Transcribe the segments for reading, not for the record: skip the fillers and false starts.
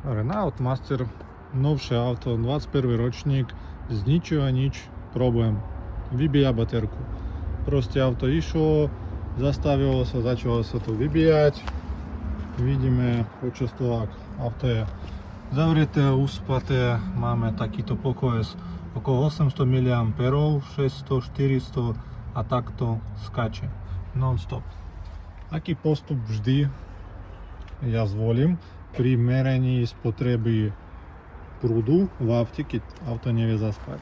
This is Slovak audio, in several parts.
Renault Master, novšie auto, 21. ročník, z ničoho nič, problém, vybíja baterku. Proste auto išlo, zastavilo sa, začalo sa to vybíjať. Vidíme počas toho, ak auto je zavreté, uspaté, máme takýto pokles okolo 800 mAh, 600, 400 a takto skáče non-stop. Aký postup vždy ja zvolím pri merení spotreby prúdu v aute, keď auto nevie zaspať.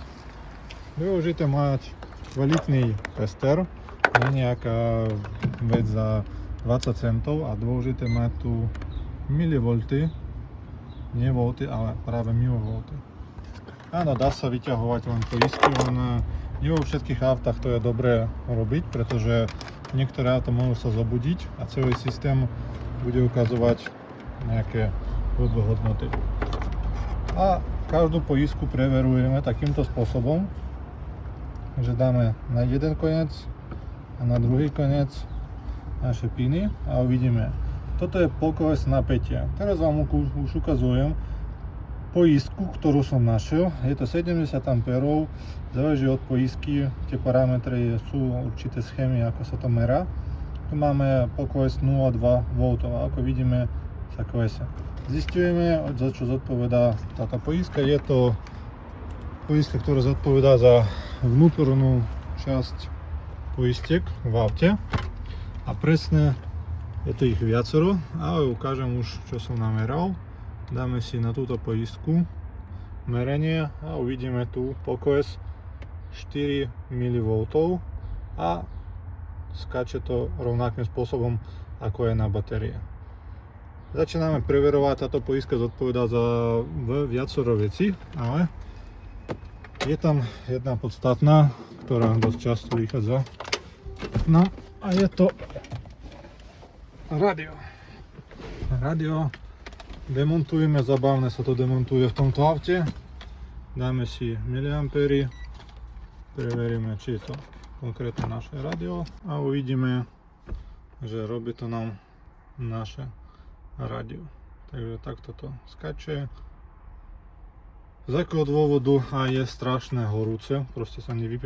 Dôležité mať kvalitný tester, nie nejaká vec za 20 centov, a dôležité mať tu milivolty, nie volty, ale práve milivolty. Áno, dá sa vyťahovať len poistky, len nie vo všetkých autách to je dobré robiť, pretože niektoré auta môžu sa zobudiť a celý systém bude ukazovať nejaké hodnoty. A každú poistku preverujeme takýmto spôsobom, že dáme na jeden koniec a na druhý koniec naše piny a uvidíme. Toto je pokles napätia. Teraz vám už ukazujem poistku, ktorú som našiel. Je to 70 A, záleží od poistky, tie parametre sú určité schémy, ako sa to merá. Tu máme pokles 0,2 V, ako vidíme sa klesá. Zistujeme, za čo zodpovedá táto poistka. Je to poistka, ktorá zodpovedá za vnútornú časť poistiek v aute. A presne je to ich viacero, ale ukážem už, čo som nameral. Dáme si na túto poistku merenie a uvidíme tu pokles 4 mV a skáče to rovnakým spôsobom, ako je na batérie. Začíname preverovať, táto poistka zodpovedá za viacero vecí, ale je tam jedna podstatná, ktorá dosť často vychádza. No a je to radio. Radio demontujeme, zabavne sa to demontuje v tomto aute. Dáme si miliampery, preveríme, či je to konkrétne naše radio a uvidíme, že robí to nám naše radio. Takže takto to skače. Z akého dôvodu a je strašné horúce, proste sa nevypne.